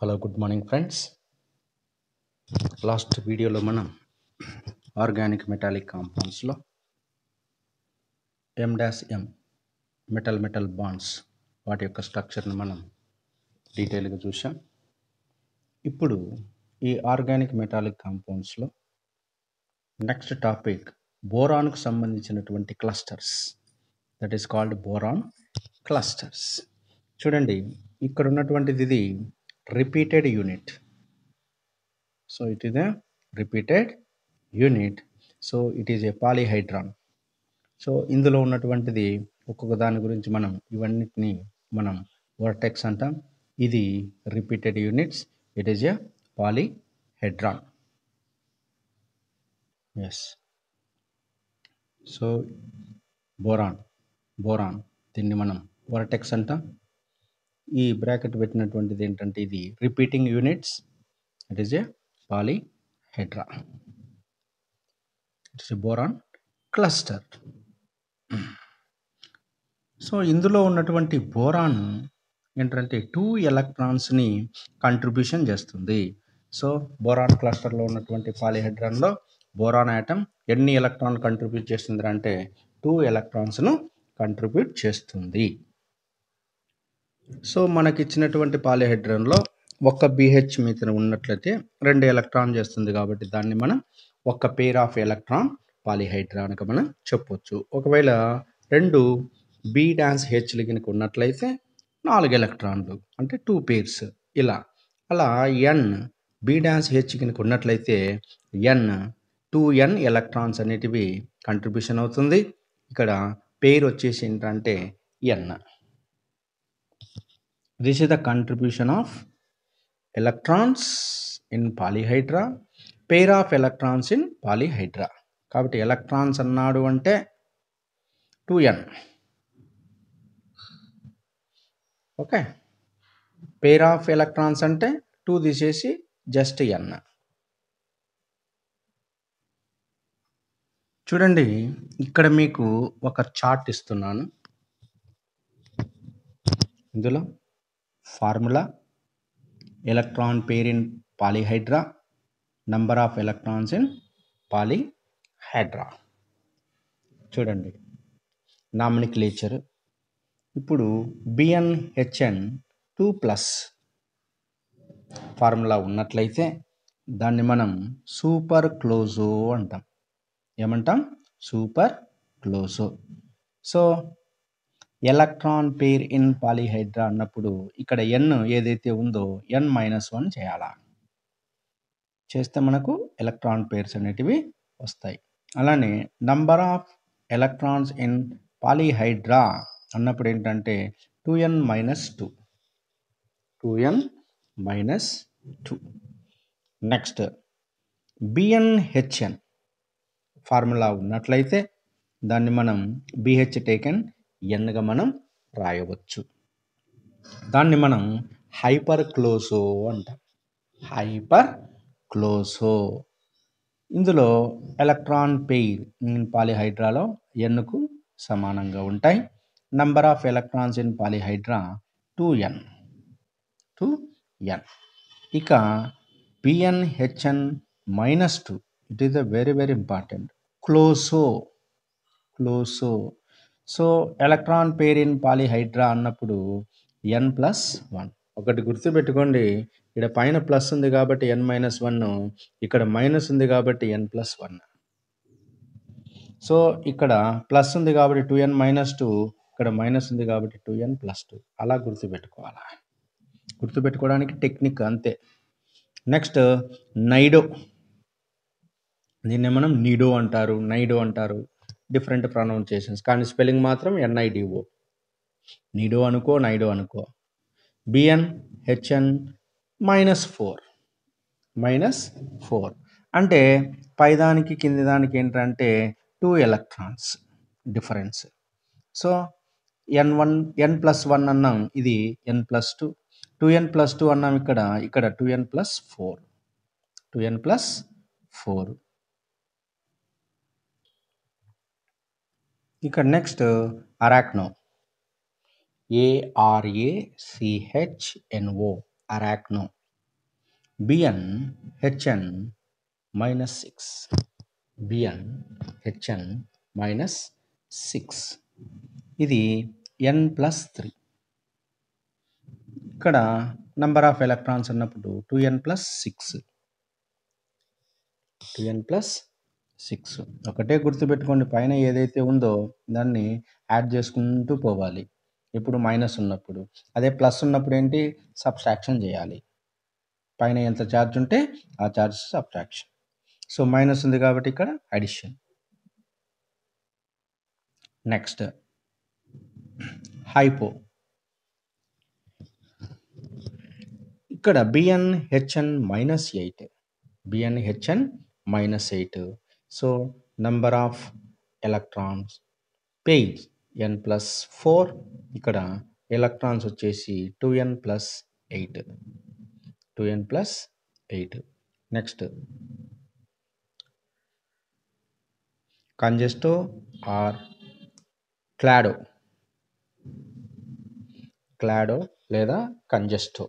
Hello good morning friends. Last వీడియోలో మనం organic metallic కాంపౌండ్స్లో M-M మెటల్ బాండ్స్ వాటి యొక్క స్ట్రక్చర్ని మనం డీటెయిల్గా చూసాం. ఇప్పుడు ఈ ఆర్గానిక్ మెటాలిక్ కాంపౌండ్స్లో నెక్స్ట్ టాపిక్ బోరాన్కు సంబంధించినటువంటి clusters, that is called boron clusters. చూడండి, ఇక్కడ ఉన్నటువంటిది ఇది repeated unit. So it is a repeated unit. So it is a polyhedron. So ఇందులో ఉన్నటువంటిది ఒక్కొక్క దాని గురించి మనం ఇవన్నిటిని మనం వర్టెక్స్ అంటాం. ఇది repeated units. It is a polyhedron. Yes. So boron దీన్ని మనం వర్టెక్స్ అంటాం. ఈ బ్రాకెట్ పెట్టినటువంటిది ఏంటంటే ఇది repeating units. It is a polyhedra. It's a boron cluster. So ఇందులో ఉన్నటువంటి బోరాన్ ఏంటంటే 2 ఎలక్ట్రాన్స్ని కంట్రిబ్యూషన్ చేస్తుంది. సో బోరాన్ క్లస్టర్లో ఉన్నటువంటి పాలీహెడ్రాన్లో బోరాన్ ఆటమ్ ఎన్ని ఎలక్ట్రాన్లు కంట్రిబ్యూట్ చేస్తుంది అంటే 2 ఎలక్ట్రాన్స్ను కంట్రిబ్యూట్ చేస్తుంది. సో మనకి ఇచ్చినటువంటి పాలీహెడ్రాన్లో ఒక్క BH మీథేన్ ఉన్నట్లయితే 2 ఎలక్ట్రాన్ చేస్తుంది, కాబట్టి దాన్ని మనం ఒక పేర్ ఆఫ్ ఎలక్ట్రాన్ పాలీహెడ్రాన్గా మనం చెప్పొచ్చు. ఒకవేళ 2 B-H కనుక ఉన్నట్లయితే 4 ఎలక్ట్రాన్లు అంటే 2 పేర్స్. అలా N B-H కనుక ఉన్నట్లయితే N 2N ఎలక్ట్రాన్స్ అనేటివి కంట్రిబ్యూషన్ అవుతుంది. ఇక్కడ పేరు వచ్చేసి ఏంటంటే N. This is the contribution of electrons in polyhedra, pair of electrons in polyhedra. కాబట్టి ఎలక్ట్రాన్స్ అన్నాడు అంటే 2N. Okay, pair of electrons అంటే 2 తీసేసి జస్ట్ N. చూడండి, ఇక్కడ మీకు ఒక చార్ట్ ఇస్తున్నాను. ఇందులో formula, electron pair in polyhedra, number of electrons in polyhedra. చూడండి, నామినిక్లేచర్. ఇప్పుడు BnHn 2+ ఫార్ములా ఉన్నట్లయితే దాన్ని మనం సూపర్ క్లోజో అంటాం. ఏమంటాం? Super closo. So electron pair in polyhedra అన్నప్పుడు ఇక్కడ N ఏదైతే ఉందో N-1 చేయాలా. చేస్తే మనకు ఎలక్ట్రాన్ పేర్స్ అనేటివి వస్తాయి. అలానే number of electrons in polyhedra అన్నప్పుడు ఏంటంటే 2N-2. 2N-2. Next BnHn formula ఉన్నట్లయితే దాన్ని మనం BH టేకెన్ Nగా మనం రాయవచ్చు. దాన్ని మనం హైపర్ క్లోజో అంటాం. Hyper closo. ఇందులో ఎలక్ట్రాన్ పెయిర్ ఇన్ పాలీహైడ్రాలో Nకు సమానంగా ఉంటాయి. Number of electrons in polyhedra 2N. ఇక BnHn-2, it is a very very important. Closo. So electron pair in polyhedra అన్నప్పుడు N+1. ఒకటి గుర్తుపెట్టుకోండి, ఇక్కడ పైన ప్లస్ ఉంది కాబట్టి N-1, ఇక్కడ మైనస్ ఉంది కాబట్టి N+1. సో ఇక్కడ ప్లస్ ఉంది కాబట్టి 2N-2, ఇక్కడ మైనస్ ఉంది కాబట్టి 2N+2. అలా గుర్తుపెట్టుకోవడానికి టెక్నిక్ అంతే. నెక్స్ట్ నైడో. దీన్ని మనం నీడో అంటారు, నైడో అంటారు, డిఫరెంట్ ప్రొనౌన్సియేషన్స్, కానీ స్పెల్లింగ్ మాత్రం NIDO. నీడో అనుకో, నైడో అనుకో. BnHn-4 అంటే పైదానికి కింది దానికి ఏంటంటే 2 ఎలక్ట్రాన్స్ డిఫరెన్స్. సో N+1 అన్నాం, ఇది N+2. 2N+2 అన్నాం, ఇక్కడ 2N+4. ఇక next అరాక్నో. ARACHNO. అరాక్నో. BnHn minus 6. BnHn minus 6. ఇది n+3. ఇక్కడ నంబర్ ఆఫ్ ఎలక్ట్రాన్స్ ఉన్నప్పుడు 2n+6. 2n+6. ఒకటే గుర్తుపెట్టుకోండి, పైన ఏదైతే ఉందో దాన్ని యాడ్ చేసుకుంటూ పోవాలి ఇప్పుడు మైనస్ ఉన్నప్పుడు. అదే ప్లస్ ఉన్నప్పుడు ఏంటి, సబ్ట్రాక్షన్ చేయాలి. పైన ఎంత ఛార్జ్ ఉంటే ఆ ఛార్జ్ సబ్ట్రాక్షన్. సో మైనస్ ఉంది కాబట్టి ఇక్కడ అడిషన్. Next hypo. ఇక్కడ BnHn minus 8. BnHn minus 8. So number of electrons page n+4. ఇక్కడ ఎలక్ట్రాన్స్ వచ్చేసి 2n+8. 2n+8. Next కంజెస్టో are క్లాడో. క్లాడో లేదా కంజెస్టో.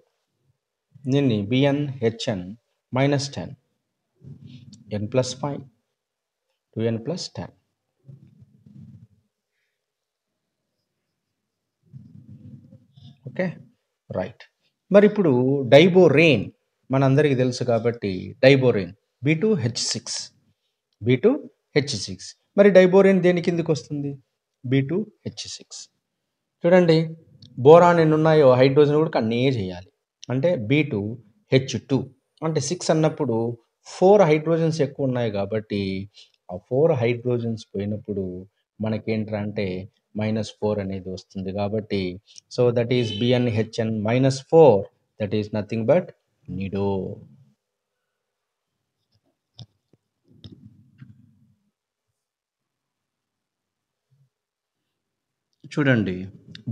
దీన్ని BnHn minus 10. n+5. 2n+10. Okay, right. మరి ఇప్పుడు డైబోరేన్ మనందరికీ తెలుసు కాబట్టి డైబోరేన్ B2H6. B2H6. మరి డైబోరేన్ దేని కిందకి వస్తుంది? B2H6. చూడండి, బోరాన్ ఎన్ని ఉన్నాయో హైడ్రోజన్ కూడా అన్నీ చేయాలి. అంటే B2H2 అంటే 6 అన్నప్పుడు 4 హైడ్రోజన్స్ ఎక్కువ ఉన్నాయి కాబట్టి ఆ 4 హైడ్రోజన్స్ పోయినప్పుడు మనకేంట్రా అంటే -4 అనేది వస్తుంది. కాబట్టి so that is BnHn -4. That is nothing but nido. చూడండి,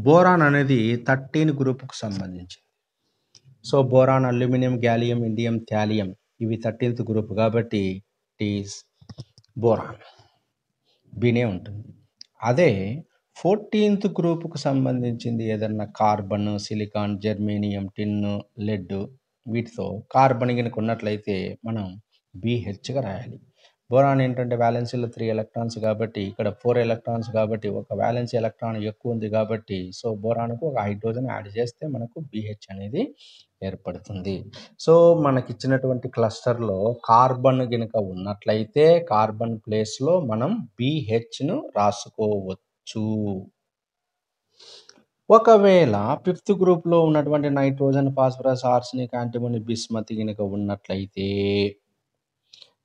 బోరాన్ అనేది 13 గ్రూపుకు సంబంధించి. So boron, aluminium, gallium, indium, thallium ఇవి 13th గ్రూప్ కాబట్టి ఇట్ ఈస్ బోరాన్, బీనే ఉంటుంది. అదే 14th గ్రూపుకు సంబంధించింది ఏదన్నా కార్బన్, సిలికాన్, జర్మేనియం, టిన్, లెడ్ వీటితో కార్బన్ కనుక ఉన్నట్లయితే మనం BHగా రాయాలి. బోరాన్ ఏంటంటే వ్యాలెన్సీలో 3 ఎలక్ట్రాన్స్ కాబట్టి ఇక్కడ 4 ఎలక్ట్రాన్స్ కాబట్టి ఒక వ్యాలెన్సీ ఎలక్ట్రాన్ ఎక్కువ ఉంది కాబట్టి సో బోరాన్కు ఒక హైడ్రోజన్ యాడ్ చేస్తే మనకు BH అనేది ఏర్పడుతుంది. సో మనకిచ్చినటువంటి క్లస్టర్లో కార్బన్ కనుక ఉన్నట్లయితే కార్బన్ ప్లేస్లో మనం BHను రాసుకోవచ్చు. ఒకవేళ 5th గ్రూప్లో ఉన్నటువంటి nitrogen, phosphorus, arsenic, antimony, bismuth కనుక ఉన్నట్లయితే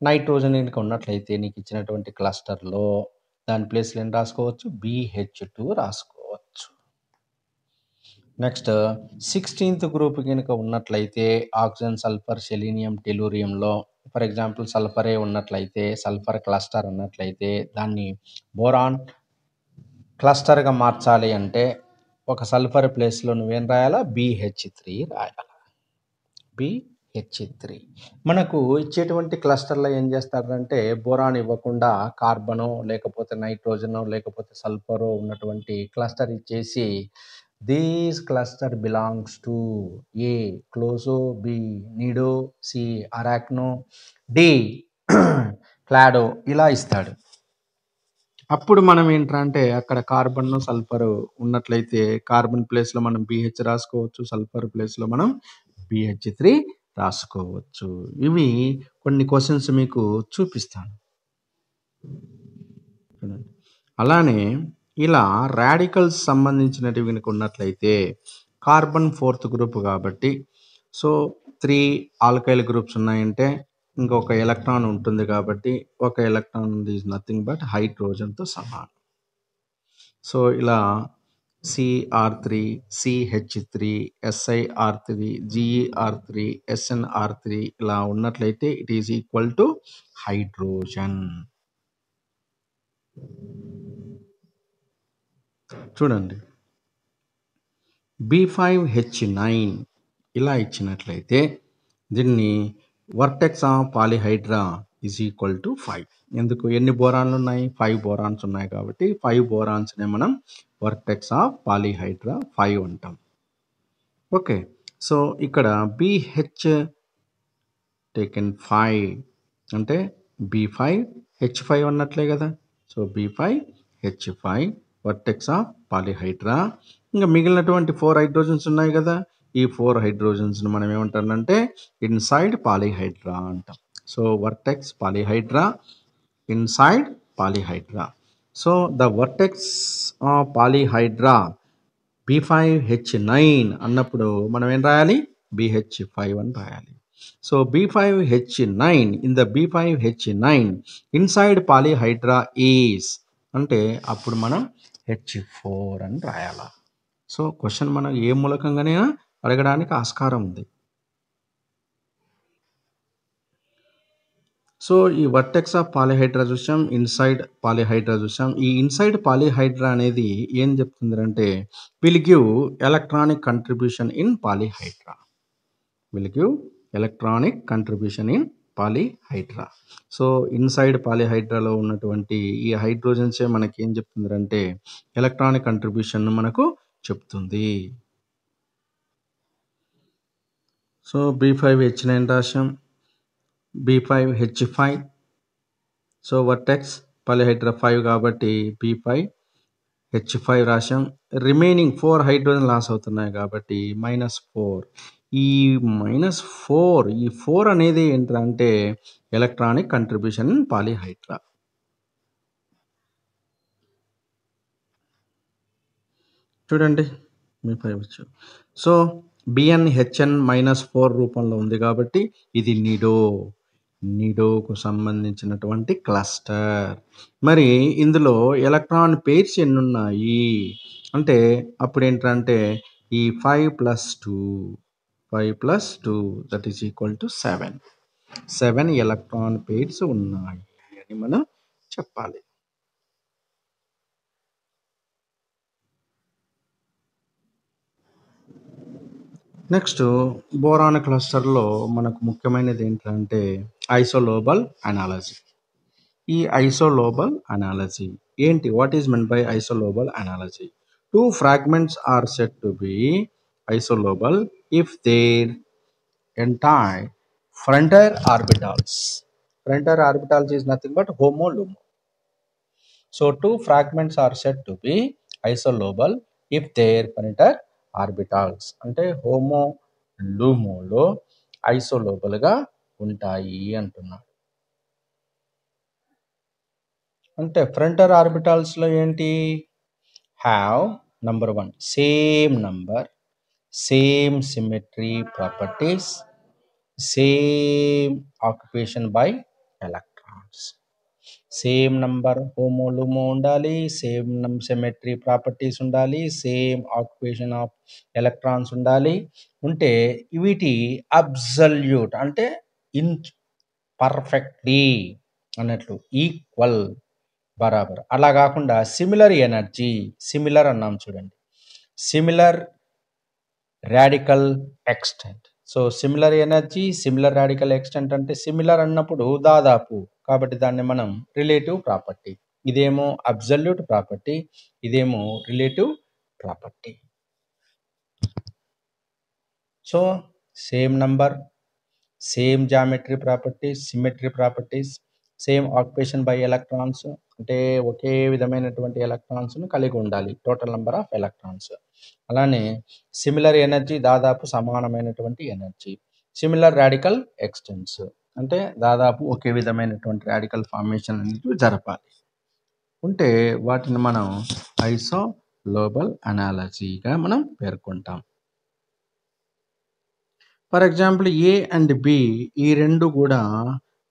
నైట్రోజన్ కనుక ఉన్నట్లయితే నీకు ఇచ్చినటువంటి క్లస్టర్లో దాని ప్లేస్లో ఏం రాసుకోవచ్చు? BH2 రాసుకోవచ్చు. నెక్స్ట్ 16th గ్రూప్ కనుక ఉన్నట్లయితే ఆక్సిజన్, సల్ఫర్, సెలీనియం, టెలూరియంలో ఫర్ ఎగ్జాంపుల్ సల్ఫరే ఉన్నట్లయితే సల్ఫర్ క్లస్టర్ ఉన్నట్లయితే దాన్ని బోరాన్ క్లస్టర్గా మార్చాలి అంటే ఒక సల్ఫర్ ప్లేస్లో నువ్వేం రాయాలా? BH3 రాయాలి. BH3 మనకు ఇచ్చేటువంటి క్లస్టర్లో ఏం చేస్తారంటే బోరాన్ ఇవ్వకుండా కార్బనో లేకపోతే నైట్రోజనో లేకపోతే సల్ఫరో ఉన్నటువంటి క్లస్టర్ ఇచ్చేసి this cluster belongs to A క్లోజో, B nido, C అరాక్నో, D క్లాడో ఇలా ఇస్తాడు. అప్పుడు మనం ఏంటంటే అక్కడ కార్బన్, సల్ఫర్ ఉన్నట్లయితే కార్బన్ ప్లేస్లో మనం BH రాసుకోవచ్చు, సల్ఫర్ ప్లేస్లో మనం BH3 రాసుకోవచ్చు. ఇవి కొన్ని క్వశ్చన్స్ మీకు చూపిస్తాను. అలానే ఇలా రాడికల్స్ సంబంధించినవి కనుక ఉన్నట్లయితే కార్బన్ 4th గ్రూప్ కాబట్టి సో 3 ఆల్కైల్ గ్రూప్స్ ఉన్నాయంటే ఇంకొక ఎలక్ట్రాన్ ఉంటుంది కాబట్టి ఒక ఎలక్ట్రాన్ ఈజ్ నథింగ్ బట్ హైడ్రోజన్తో సమానం. సో ఇలా CR3, CH3, SiR3, GeR3, SnR3 ఇలా ఉన్నట్లయితే it is equal to hydrogen. చూడండి, B5H9 ఇలా ఇచ్చినట్లయితే దీన్ని vertex of polyhedra is equal to 5. ఎందుకు? ఎన్ని బోరాన్లు ఉన్నాయి? 5 బోరాన్స్ ఉన్నాయి కాబట్టి 5 బోరాన్స్నే మనం వర్టెక్స్ ఆఫ్ పాలిహైడ్రా 5 అంటాం. ఓకే, సో ఇక్కడ BH టేకెన్ 5 అంటే B5H5 అన్నట్లే కదా. సో B5H5 వర్టెక్స్ ఆఫ్ పాలిహైడ్రా. ఇంకా మిగిలినటువంటి 4 హైడ్రోజన్స్ ఉన్నాయి కదా. ఈ 4 హైడ్రోజన్స్ని మనం ఏమంటారంటే ఇన్సైడ్ పాలిహైడ్రా అంటాం. So vertex polyhedra, inside polyhedra. So the vertex of polyhedra B5H9 అన్నప్పుడు మనం ఏం రాయాలి? BH5 అని రాయాలి. So B5H9 in the B5H9 inside polyhedra is అంటే అప్పుడు మనం H4 అని రాయాలి. సో క్వశ్చన్ మనం ఏ మూలకంగానే అడగడానికి ఆస్కారం ఉంది. సో ఈ వర్టెక్స్ ఆఫ్ పాలిహైడ్రా చూసాం, ఇన్సైడ్ పాలిహైడ్రా చూసాం. ఈ ఇన్సైడ్ పాలిహైడ్రా అనేది ఏం చెప్తుంది అంటే will give electronic contribution in polyhedra. Will give electronic contribution in polyhedra. So inside పాలిహైడ్రాలో ఉన్నటువంటి ఈ హైడ్రోజన్సే మనకి ఏం చెప్తుంది అంటే ఎలక్ట్రానిక్ కంట్రిబ్యూషన్ మనకు చెప్తుంది. సో B5H9 రాశాం, B5H5. సో వర్టెక్స్ పాలిహైడ్రా 5 కాబట్టి B5H5 రాశాం. రిమైనింగ్ 4 హైడ్రోజన్ లాస్ అవుతున్నాయి కాబట్టి -4. ఈ -4 ఈ 4 అనేది ఏంటంటే ఎలక్ట్రానిక్ కంట్రిబ్యూషన్ ఇన్ పాలిహైడ్రా. చూడండి B5H. సో BnHn -4 రూపంలో ఉంది కాబట్టి ఇది నిడోకు సంబంధించినటువంటి క్లస్టర్. మరి ఇందులో ఎలక్ట్రాన్ పెయిర్స్ ఎన్ని ఉన్నాయి అంటే అప్పుడు ఏంటంటే ఈ 5 + 2 that is equal to 7 electron pairs ఉన్నాయి అని మనం చెప్పాలి. నెక్స్ట్ బోరాన్ క్లస్టర్లో మనకు ముఖ్యమైనది ఏంటంటే ఐసోలోబల్ అనాలజీ. ఈ ఐసోలోబల్ అనాలజీ ఏంటి? What is meant by isolobal analogy? 2 fragments are said to be isolobal if their entire frontier orbitals is nothing but homo-LUMO. So 2 fragments are said to be isolobal if their frontier orbitals అంటే homo-LUMOలో ఐసోలోబల్గా ఉంటాయి అంటున్నాడు. అంటే frontier ఆర్బిటాల్స్లో ఏంటి? Have number 1 same number, same symmetry properties, same occupation by electrons. Same number HOMO LUMO ఉండాలి, same symmetry properties ఉండాలి, same occupation of electrons ఉండాలి. ఉంటే వీటి అబ్సల్యూట్ అంటే ఇన్ పర్ఫెక్ట్లీ అన్నట్లు ఈక్వల్ బరాబర్. అలా కాకుండా సిమిలర్ ఎనర్జీ, సిమిలర్ అన్నాం చూడండి, similar radical extent. So similar energy, similar radical extent అంటే సిమిలర్ అన్నప్పుడు దాదాపు, కాబట్టి దాన్ని మనం రిలేటివ్ ప్రాపర్టీ. ఇదేమో అబ్సల్యూట్ ప్రాపర్టీ, ఇదేమో relative property. So same number, same geometry properties, symmetry properties, same occupation by electrons అంటే ఒకే విధమైనటువంటి ఎలక్ట్రాన్స్ను కలిగి ఉండాలి, టోటల్ నెంబర్ ఆఫ్ ఎలక్ట్రాన్స్. అలానే సిమిలర్ ఎనర్జీ, దాదాపు సమానమైనటువంటి ఎనర్జీ. సిమిలర్ రాడికల్ ఎక్స్టెంట్స్ అంటే దాదాపు ఒకే విధమైనటువంటి రాడికల్ ఫార్మేషన్ అనేది జరపాలి. ఉంటే వాటిని మనం ఐసోలోబల్ అనాలజీగా మనం పేర్కొంటాం. For example A and B ఈ రెండు కూడా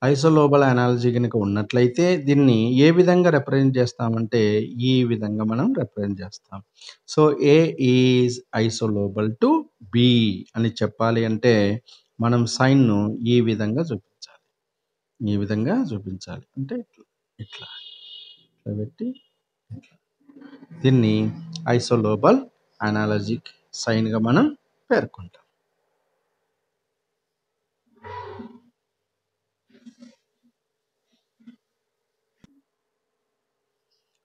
ఐసోలోబల్ అనాలజీ కనుక ఉన్నట్లయితే దీన్ని ఏ విధంగా రిప్రజెంట్ చేస్తామంటే ఈ విధంగా మనం రిప్రజెంట్ చేస్తాం. So A is isolobal to B అని చెప్పాలి అంటే మనం సైన్ను ఈ విధంగా చూపించాలి, ఈ విధంగా చూపించాలి. అంటే ఇట్లా పెట్టి దీన్ని ఐసోలోబల్ అనాలజిక్ సైన్గా మనం పేర్కొంటాం.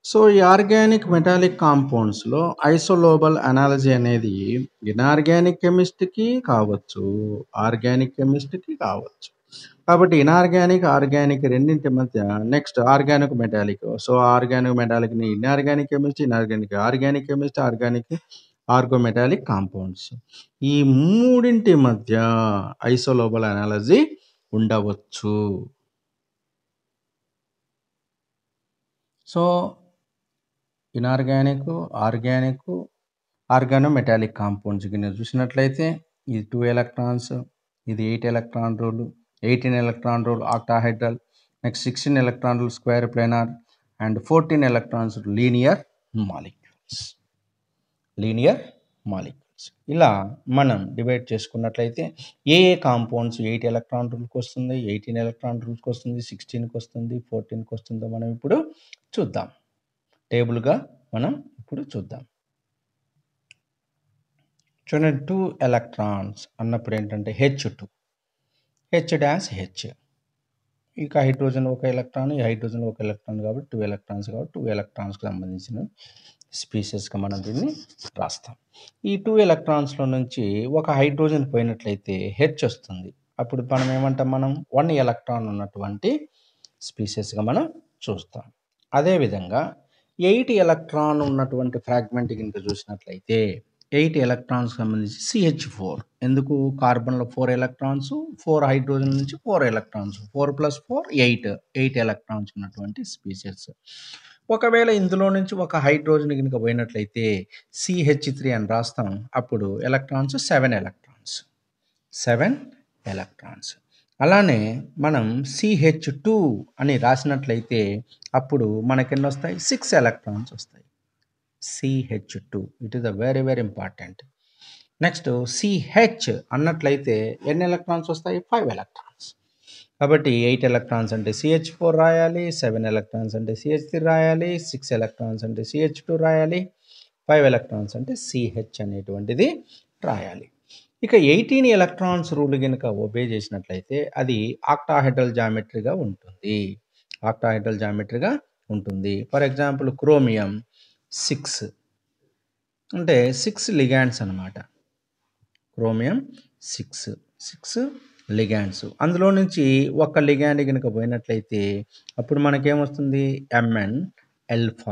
సో ఈ ఆర్గానిక్ మెటాలిక్ కాంపౌండ్స్లో ఐసోలోబల్ అనాలజీ అనేది ఇనార్గానిక్ కెమిస్ట్రీకి కావచ్చు, ఆర్గానిక్ కెమిస్ట్రీకి కావచ్చు. కాబట్టి ఇనార్గానిక్, ఆర్గానిక్ రెండింటి మధ్య next organic metallic. So, organic మెటాలిక్‌ని inorganic chemistry, inorganic organic chemistry, organic organometallic compounds. ఈ మూడింటి మధ్య ఐసోలోబల్ అనాలజీ ఉండవచ్చు. So, inorganic, organic, organometallic compounds కింద చూసినట్లయితే ఇది 2 ఎలక్ట్రాన్స్, ఇది 8 electron rule, 18 electron rule octahedral, next 16 electron rule square planar and 14 electrons linear molecules. ఇలా మనం డివైడ్ చేసుకున్నట్లయితే ఏ కాంపౌండ్స్ 8 ఎలక్ట్రాన్ రూల్కి వస్తుంది, 18 ఎలక్ట్రాన్ రూల్కి వస్తుంది, 16కి వస్తుంది, 14కి వస్తుందో మనం ఇప్పుడు చూద్దాం. టేబుల్గా మనం ఇప్పుడు చూద్దాం. చూడండి, 2 ఎలక్ట్రాన్స్ అన్నప్పుడు ఏంటంటే H2, H', ఇక హైడ్రోజన్ ఒక ఎలక్ట్రాన్, ఈ హైడ్రోజన్ ఒక ఎలక్ట్రాన్ కాబట్టి 2 ఎలక్ట్రాన్స్, కాబట్టి 2 ఎలక్ట్రాన్స్కి సంబంధించిన స్పీసెస్గా మనం దీన్ని రాస్తాం. ఈ 2 ఎలక్ట్రాన్స్లో నుంచి ఒక హైడ్రోజన్ పోయినట్లయితే H వస్తుంది. అప్పుడు మనం ఏమంటాం, మనం 1 ఎలక్ట్రాన్ ఉన్నటువంటి స్పీసెస్గా మనం చూస్తాం. అదేవిధంగా 8 ఎలక్ట్రాన్ ఉన్నటువంటి ఫ్రాగ్మెంట్ కింద చూసినట్లయితే 8 ఎలక్ట్రాన్స్ సంబంధించి CH4. ఎందుకు? కార్బన్లో 4 ఎలక్ట్రాన్స్, 4 హైడ్రోజన్ నుంచి 4 ఎలక్ట్రాన్స్, 4 + 4 8 ఎలక్ట్రాన్స్ ఉన్నటువంటి స్పీసెస్. ఒకవేళ ఇందులో నుంచి ఒక హైడ్రోజన్ కనుక పోయినట్లయితే CH3 అని రాస్తాం. అప్పుడు ఎలక్ట్రాన్స్ 7 ఎలక్ట్రాన్స్. అలానే మనం CH2 అని రాసినట్లయితే అప్పుడు మనకెన్ని వస్తాయి? 6 ఎలక్ట్రాన్స్ వస్తాయి. CH2, it is very important. Next CH అన్నట్లయితే ఎన్ని ఎలక్ట్రాన్స్ వస్తాయి? 5 ఎలక్ట్రాన్స్. కాబట్టి 8 ఎలక్ట్రాన్స్ అంటే CH4 రాయాలి, 7 ఎలక్ట్రాన్స్ అంటే CH3 రాయాలి, 6 ఎలక్ట్రాన్స్ అంటే CH2 రాయాలి, 5 ఎలక్ట్రాన్స్ అంటే CH అనేటువంటిది రాయాలి. ఇక 18 ఎలక్ట్రాన్స్ రూల్ కనుక ఒబే చేసినట్లయితే అది ఆక్టాహెడ్రల్ జామెట్రీగా ఉంటుంది. ఫర్ ఎగ్జాంపుల్ క్రోమియం 6 అంటే 6 లిగాండ్స్ అన్నమాట. Chromium 6 ligands. అందులో నుంచి ఒక లిగాండ్ కనుక పోయినట్లయితే అప్పుడు మనకేమొస్తుంది? MnL5.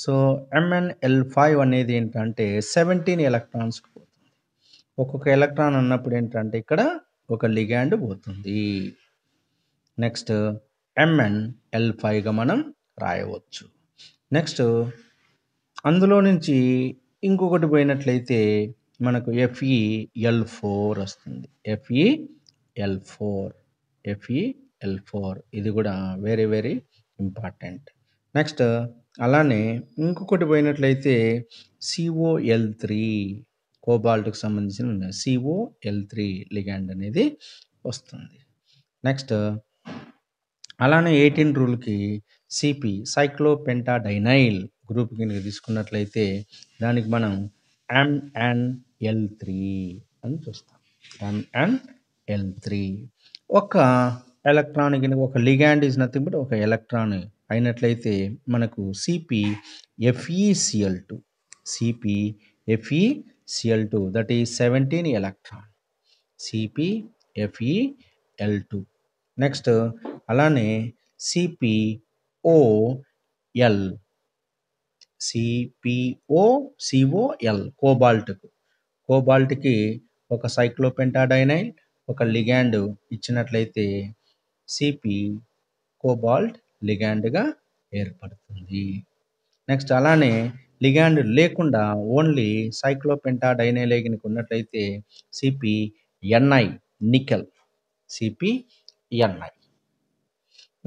సో MnL5 అనేది ఏంటంటే 17 ఎలక్ట్రాన్స్కి పోతుంది. ఒక్కొక్క ఎలక్ట్రాన్ అన్నప్పుడు ఏంటంటే ఇక్కడ ఒక లిగాండ్ పోతుంది. నెక్స్ట్ MnL5గా మనం రాయవచ్చు. నెక్స్ట్ అందులో నుంచి ఇంకొకటి పోయినట్లయితే మనకు FeL4 వస్తుంది. FeL4 ఇది కూడా వెరీ ఇంపార్టెంట్. నెక్స్ట్ అలానే ఇంకొకటి పోయినట్లయితే COL3, కోబాల్ట్కి సంబంధించిన COL3 లిగాండ్ అనేది వస్తుంది. నెక్స్ట్ అలానే 18 రూల్కి CP సైక్లోపెంటాడైనైల్ గ్రూప్ కింద తీసుకున్నట్లయితే దానికి మనం MnL3 అని చూస్తాం. MnL3 ఒక ఎలక్ట్రాన్ కనుక ఒక లిగాండ్ ఈజ్ నథింగ్ బట్ ఒక ఎలక్ట్రాన్ అయినట్లయితే మనకు CpFeCl2 that is 17 electron. CpFeL2. Next అలానే CpOL కోబాల్ట్కి ఒక సైక్లోపెంటాడైనైల్ ఒక లిగాండ్ ఇచ్చినట్లయితే CP కోబాల్ట్ లిగాండ్గా ఏర్పడుతుంది. నెక్స్ట్ అలానే లిగాండ్ లేకుండా ఓన్లీ సైక్లోపెంటాడైనైలే కనుక ఉన్నట్లయితే CpNi నికెల్.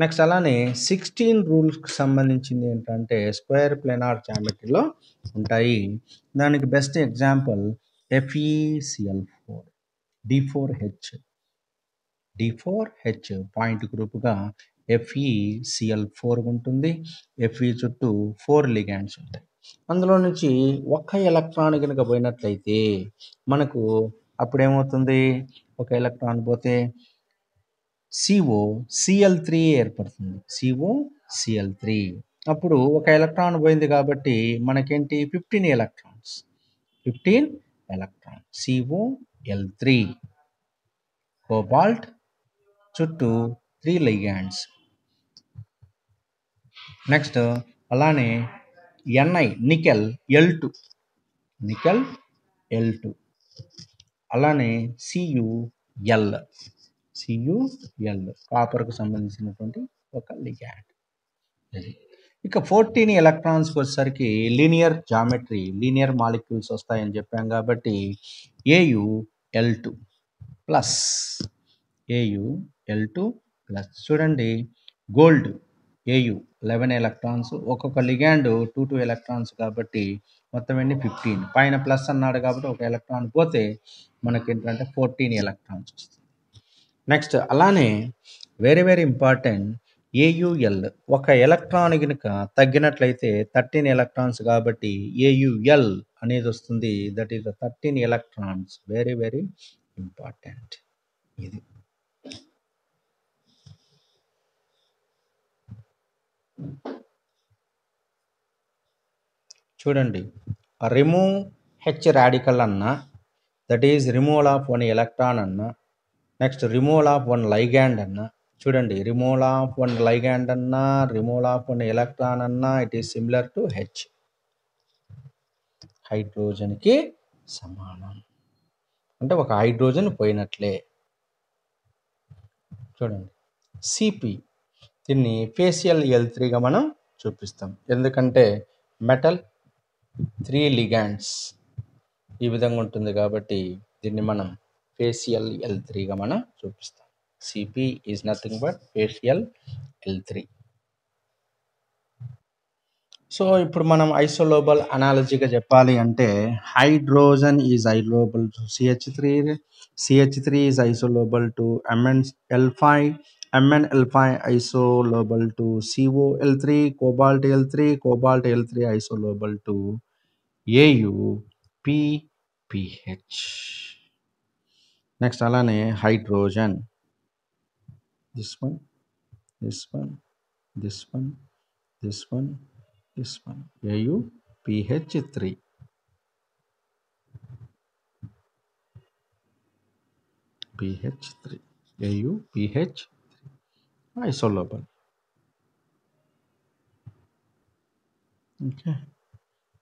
నెక్స్ట్ అలానే 16 రూల్స్కి సంబంధించింది ఏంటంటే స్క్వేర్ ప్లానార్ జామెట్రీలో ఉంటాయి. దానికి best example FeCl4, D4H point గ్రూప్గా FeCl4 ఉంటుంది. Fe చుట్టూ 4 లిగాండ్స్ ఉంటాయి. అందులో నుంచి ఒక్క ఎలక్ట్రాన్ కనుక పోయినట్లయితే మనకు అప్పుడేమవుతుంది? ఒక ఎలక్ట్రాన్ పోతే COCl3 ఏర్పడుతుంది. COCl3. అప్పుడు ఒక ఎలక్ట్రాన్ పోయింది కాబట్టి మనకేంటి? 15 ఎలక్ట్రాన్స్. COCl3 L3. కోబాల్ట్ చుట్టూ 3 లిగాండ్స్. నెక్స్ట్ అలానే Ni nickel L2, nickel L2. అలానే CuL కాపర్కు సంబంధించినటువంటి ఒక లిగాండ్. ఇక 14 ఎలక్ట్రాన్స్కి వచ్చేసరికి లీనియర్ జామెట్రీ, లీనియర్ మాలిక్యూల్స్ వస్తాయని చెప్పాం కాబట్టి AuL2 ప్లస్ చూడండి, గోల్డ్ Au 11 ఎలక్ట్రాన్స్, ఒక్కొక్క లిగాండ్ 2 ఎలక్ట్రాన్స్ కాబట్టి మొత్తం ఎన్ని 15. పైన ప్లస్ అన్నాడు కాబట్టి ఒక ఎలక్ట్రాన్ పోతే మనకి ఏంటంటే 14 ఎలక్ట్రాన్స్ వస్తుంది. నెక్స్ట్ అలానే వెరీ ఇంపార్టెంట్ AuL, ఒక ఎలక్ట్రాన్ కనుక తగ్గినట్లయితే 13 ఎలక్ట్రాన్స్ కాబట్టి AuL అనేది వస్తుంది. That is 13 electrons. Very important. ఇది చూడండి, రిమూవ్ H రాడికల్ అన్నా, that is removal of 1 electron అన్నా, నెక్స్ట్ రిమూవల్ ఆఫ్ 1 లైగాండ్ అన్నా. చూడండి, రిమూవల్ ఆఫ్ 1 లైగాండ్ అన్నా, రిమూవల్ ఆఫ్ 1 ఎలక్ట్రాన్ అన్నా, it is similar to H, హైడ్రోజన్కి సమానం. అంటే ఒక హైడ్రోజన్ పోయినట్లే. చూడండి, CP, దీన్ని ఫేషియల్ L3గా మనం చూపిస్తాం. ఎందుకంటే మెటల్ 3 లిగాండ్స్ ఈ విధంగా ఉంటుంది కాబట్టి దీన్ని మనం ఫేషియల్ L3గా మనం చూపిస్తాం. CP is nothing but facial L3. So ఇప్పుడు మనం ఐసోలోబల్ అనాలజీగా చెప్పాలి అంటే hydrogen is isolobal to CH3 is isolobal to MnL5, MnL5 isolobal to COL3, cobalt L3 isolobal to AuPPH. Next అలానే hydrogen, this one, AuPH3. AuPH3 isolable. Okay,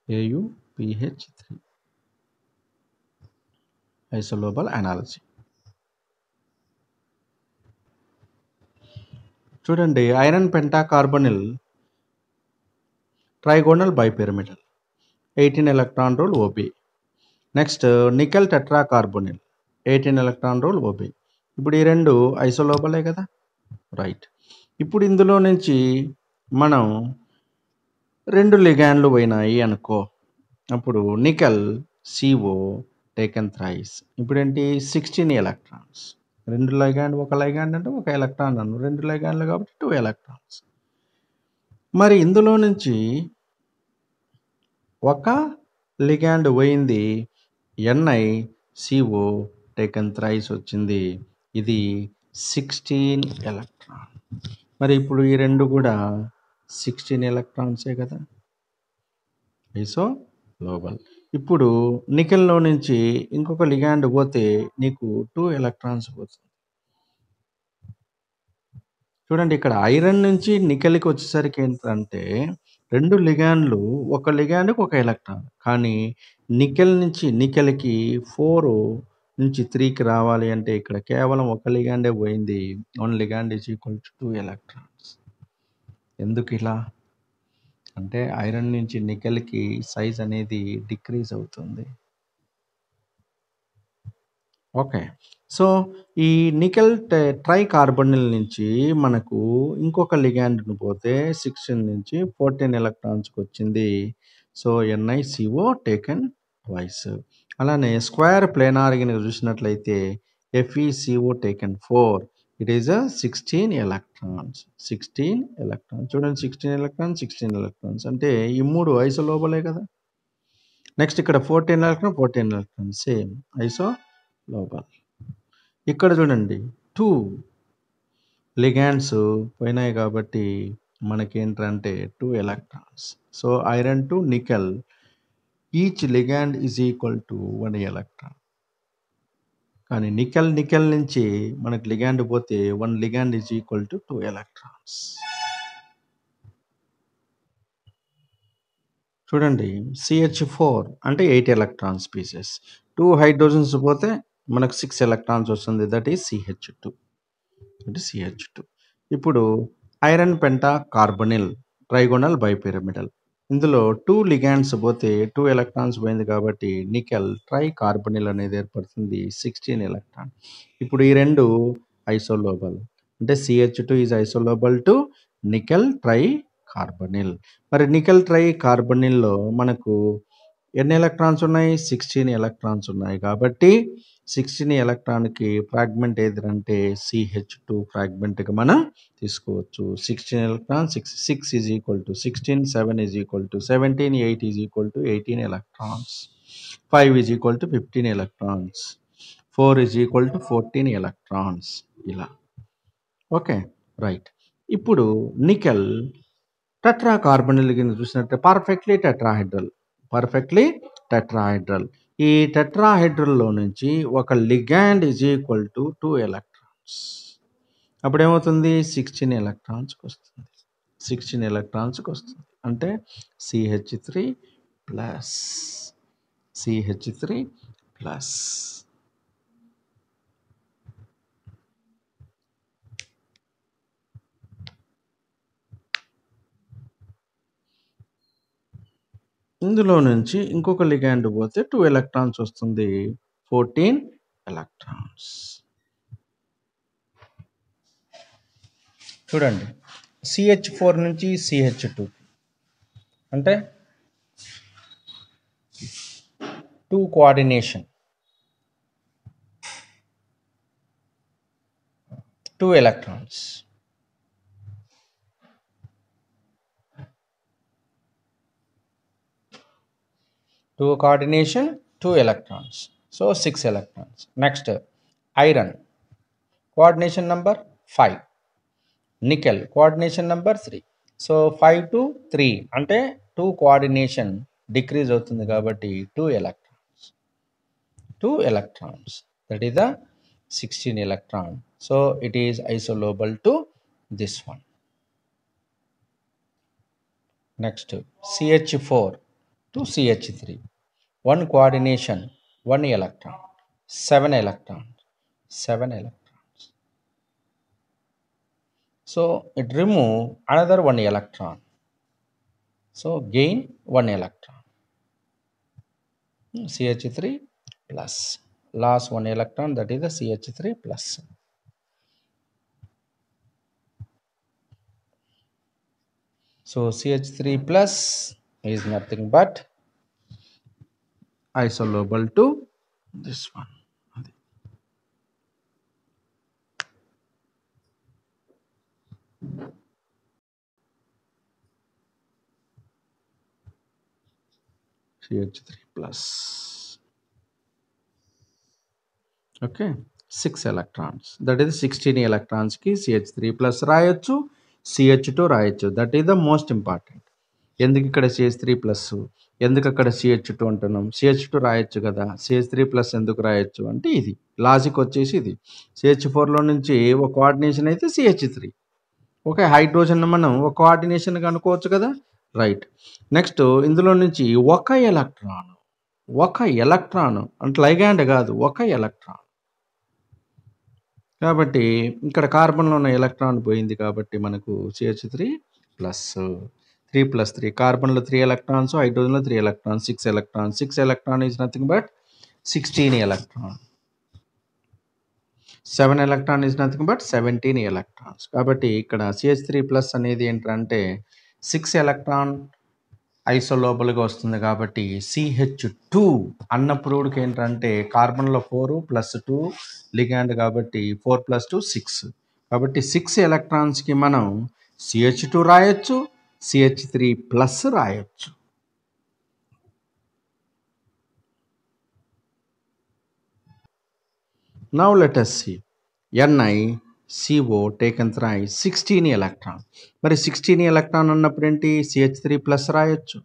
AuPH3 isolable analogy. చూడండి, iron pentacarbonyl trigonal bipyramidal 18 electron rule OB. Next nickel tetracarbonyl 18 electron rule OB. ఇప్పుడు ఈ రెండు ఐసోలోబలే కదా, right. ఇప్పుడు ఇందులో నుంచి మనం 2 లిగాండ్లు పోయినాయి అనుకో, అప్పుడు నికెల్ CO టేకెన్ థ్రైస్. ఇప్పుడు ఏంటి 16 ఎలక్ట్రాన్స్. 2 లిగాండ్, ఒక లిగాండ్ అంటే ఒక ఎలక్ట్రాన్ అను, 2 లిగాండ్లు కాబట్టి 2 ఎలక్ట్రాన్స్. మరి ఇందులో నుంచి ఒక లిగాండ్ పోయింది, NiCO టేకెన్ థ్రైస్ వచ్చింది. ఇది 16 ఎలక్ట్రాన్. మరి ఇప్పుడు ఈ రెండు కూడా 16 ఎలక్ట్రాన్సే కదా, ఐసోలోబల్. ఇప్పుడు నికెల్లో నుంచి ఇంకొక లిగాండ్ పోతే నీకు 2 ఎలక్ట్రాన్స్ పోతుంది. చూడండి, ఇక్కడ ఐరన్ నుంచి నికెల్కి వచ్చేసరికి ఏంటంటే 2 లిగాండ్లు, ఒక లిగాండ్కి ఒక ఎలక్ట్రాన్. కానీ నికెల్ నుంచి నికెల్కి 4 నుంచి 3కి రావాలి అంటే ఇక్కడ కేవలం ఒక లిగాండే పోయింది. 1 ligand is equal to 2 electrons. ఎందుకు ఇలా అంటే ఐరన్ నుంచి నికెల్కి సైజ్ అనేది డిక్రీజ్ అవుతుంది. ఓకే, సో ఈ నికెల్ ట్రైకార్బోనిల్ నుంచి మనకు ఇంకొక లిగాండ్ను పోతే 16 నుంచి 14 ఎలక్ట్రాన్స్కి వచ్చింది. So NiCO taken twice. అలానే స్క్వేర్ ప్లేనార్ కనుక చూసినట్లయితే FeCO taken 4. It is 16 electrons. 16 electrons. చూడండి, 16 ఎలక్ట్రాన్స్ అంటే ఈ 3 ఐసోలోబలే కదా. నెక్స్ట్ ఇక్కడ 14 ఎలక్ట్రాన్ సేమ్ ఐసోలోబల్. ఇక్కడ చూడండి 2 లిగాండ్స్ పోయినాయి కాబట్టి మనకేంటంటే 2 electrons. So iron to nickel, each ligand is equal to 1 electron. కానీ నికెల్ నుంచి మనకు లిగాండ్ పోతే 1 ligand is equal to 2 electrons. చూడండి, CH4 అంటే 8 ఎలక్ట్రాన్ స్పీసెస్, 2 హైడ్రోజన్స్ పోతే మనకు 6 ఎలక్ట్రాన్స్ వస్తుంది, దట్ ఈస్ CH2. ఇప్పుడు ఐరన్ పెంటా కార్బనిల్ ట్రైగోనల్ బైపిరమిడల్, ఇందులో 2 లిగాండ్స్ పోతే 2 ఎలక్ట్రాన్స్ పోయింది కాబట్టి నికెల్ ట్రై కార్బనిల్ అనేది ఏర్పడుతుంది, 16 ఎలక్ట్రాన్. ఇప్పుడు ఈ రెండు ఐసోలోబల్, అంటే CH2 is isolobal to nickel tri carbonyl. మరి నికెల్ ట్రై కార్బనిల్లో మనకు ఎన్ని ఎలక్ట్రాన్స్ ఉన్నాయి? 16 ఎలక్ట్రాన్స్ ఉన్నాయి. కాబట్టి 16 ఎలక్ట్రాన్కి ఫ్రాగ్మెంట్ ఏదంటే CH2 ఫ్రాగ్మెంట్గా మనం తీసుకోవచ్చు. 16 electron 6 is equal to 16, 7 is equal to 17, 8 is equal to 18 electrons, 5 is equal to 15 electrons, 4 is equal to 14 electrons, ఇలా. Okay, right. ఇప్పుడు నికెల్ టెట్రా కార్బనిల్ కింద చూసినట్టే పర్ఫెక్ట్లీ టెట్రాహైడ్రల్. ఈ టెట్రాహైడ్రల్లో నుంచి ఒక ligand is equal to 2 electrons. అప్పుడు ఏమవుతుంది? 16 ఎలక్ట్రాన్స్కి వస్తుంది. 16 ఎలక్ట్రాన్స్కి వస్తుంది అంటే CH3 ప్లస్. ఇందులో నుంచి ఇంకొక లిగాండ్ పోతే 2 ఎలక్ట్రాన్స్ వస్తుంది, 14 ఎలక్ట్రాన్స్. చూడండి, CH4 నుంచి CH2 అంటే 2 coordination, 2 electrons. Two coordination, 2 electrons. So 6 electrons. Next, iron. Coordination number 5. Nickel. Coordination number 3. So 5 to 3. Ante 2 coordination decrease avutundi kabatti 2 electrons. 2 electrons. That is the 16 electron. So it is isolobal to this one. Next, CH4 to CH3. 1 coordination, 1 electron, 7 electrons. So it remove another 1 electron. So gain 1 electron. CH3 plus. Last 1 electron, that is the CH3 plus. So CH3 plus is nothing but isolobal to this one. CH3 plus. Okay, 6 electrons. That is 16 electrons ki CH3 plus రాయొచ్చు, CH2 రాయొచ్చు. That is the most important. ఎందుకు ఇక్కడ CH3 plus, ఎందుకు అక్కడ CH2 అంటున్నాం? CH2 రాయొచ్చు కదా, CH3 plus ఎందుకు రాయొచ్చు అంటే ఇది లాజిక్ వచ్చేసి ఇది. CH4లో నుంచి ఒక కోఆర్డినేషన్ అయితే CH3, ఓకే, హైడ్రోజన్ మనం ఒక కోఆర్డినేషన్ కనుక్కోవచ్చు కదా, రైట్. నెక్స్ట్ ఇందులో నుంచి ఒక ఎలక్ట్రాన్ అంటే లైగాండ్ కాదు, ఒక ఎలక్ట్రాన్. కాబట్టి ఇక్కడ కార్బన్లో ఉన్న ఎలక్ట్రాన్ పోయింది కాబట్టి మనకు CH3 ప్లస్. 3 plus 3, కార్బన్లో 3 ఎలక్ట్రాన్స్, హైడ్రోజన్లో 3 electrons, 6 electrons. 6 electron is nothing but 16 electron. 7 electron is nothing but 17 electrons. కాబట్టి ఇక్కడ CH3 ప్లస్ అనేది ఏంటంటే 6 ఎలక్ట్రాన్ ఐసోలోబల్గా వస్తుంది కాబట్టి CH2 అన్నప్పుడు ఏంటంటే కార్బన్లో 4 ప్లస్ 2 లిగాండ్ కాబట్టి 4 plus 2 6. కాబట్టి 6 ఎలక్ట్రాన్స్కి మనం CH2 రాయొచ్చు, CH3 ప్లస్ రాయొచ్చు. Now let us see. NiCO taken thrice 16 electron. మరి 16 ఎలక్ట్రాన్ అన్నప్పుడు ఏంటి? CH3 ప్లస్ రాయొచ్చు.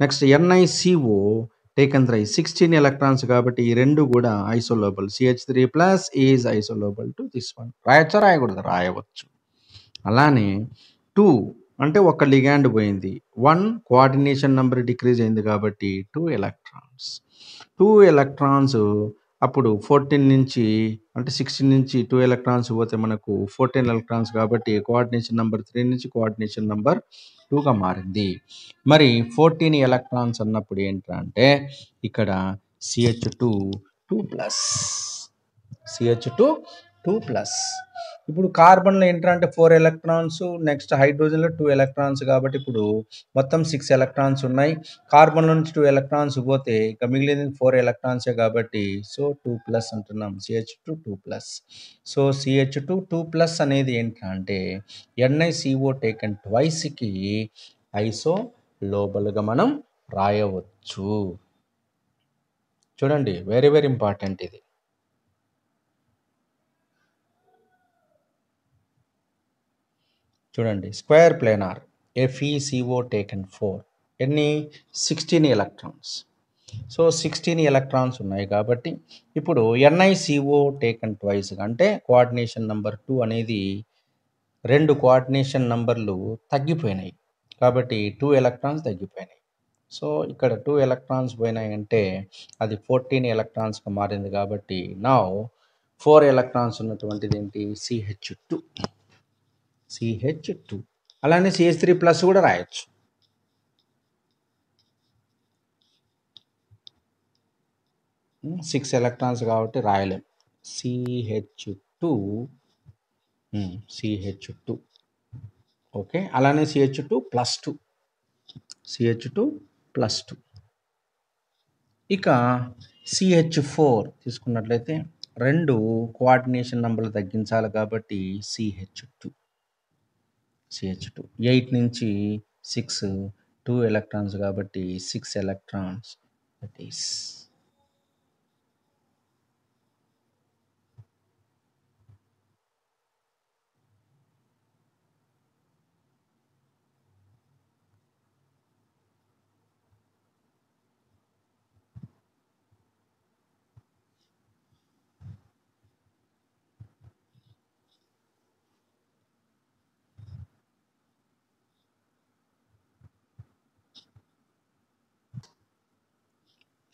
Next NiCO taken thrice 16 electrons కాబట్టి ఈ రెండు కూడా isolobal. CH3 plus is isolobal to this one. రాయొచ్చా రాయకూడదు? రాయవచ్చు. అలానే 2 అంటే ఒక లిగాండ్ పోయింది. 1 కోఆర్డినేషన్ నెంబర్ డిక్రీజ్ అయింది కాబట్టి 2 ఎలక్ట్రాన్స్. 2 ఎలక్ట్రాన్స్ అప్పుడు 14 నుంచి అంటే 16 నుంచి 2 ఎలక్ట్రాన్స్ పోతే మనకు 14 ఎలక్ట్రాన్స్ కాబట్టి కోఆర్డినేషన్ నెంబర్ 3 నుంచి కోఆర్డినేషన్ నెంబర్ 2గా మారింది. మరి 14 ఎలక్ట్రాన్స్ అన్నప్పుడు ఏంటంటే ఇక్కడ CH2 2+. CH2 2+. ఇప్పుడు కార్బన్లో ఏంటంటే 4 ఎలక్ట్రాన్స్, నెక్స్ట్ హైడ్రోజన్లో 2 ఎలక్ట్రాన్స్ కాబట్టి ఇప్పుడు మొత్తం 6 ఎలక్ట్రాన్స్ ఉన్నాయి. కార్బన్లో నుంచి 2 ఎలక్ట్రాన్స్ పోతే ఇక మిగిలింది 4 ఎలక్ట్రాన్సే కాబట్టి సో 2+ అంటున్నాం. CH2 2+. సో CH2 2+ అనేది ఏంటంటే NiCO టేకన్ ట్వైస్కి ఐసోలోబల్గా మనం రాయవచ్చు. చూడండి, వెరీ వెరీ ఇంపార్టెంట్ ఇది. చూడండి, స్క్వేర్ ప్లేనార్ FeCO టేకన్ 4 ఎన్ని 16 ఎలక్ట్రాన్స్. సో 16 ఎలక్ట్రాన్స్ ఉన్నాయి కాబట్టి ఇప్పుడు NiCO టేకన్ ట్వైస్ అంటే కోఆర్డినేషన్ నెంబర్ 2 అనేది 2 కోఆర్డినేషన్ నంబర్లు తగ్గిపోయినాయి కాబట్టి 2 ఎలక్ట్రాన్స్ తగ్గిపోయినాయి. సో ఇక్కడ 2 ఎలక్ట్రాన్స్ పోయినాయి అంటే అది 14 ఎలక్ట్రాన్స్గా మారింది కాబట్టి నౌ 4 ఎలక్ట్రాన్స్ ఉన్నటువంటిది ఏంటి CH2. అలానే CH3+ కూడా రాయొచ్చు. సిక్స్ ఎలక్ట్రాన్స్ కాబట్టి రాయలేం. CH2 okay. అలానే CH2+2. CH2+2. ఇక CH4 తీసుకున్నట్లయితే 2 కోఆర్డినేషన్ నెంబర్లు తగ్గించాలి కాబట్టి CH2. 8 నుంచి 6 2 ఎలక్ట్రాన్స్ కాబట్టి 6 ఎలక్ట్రాన్స్. దట్ ఈస్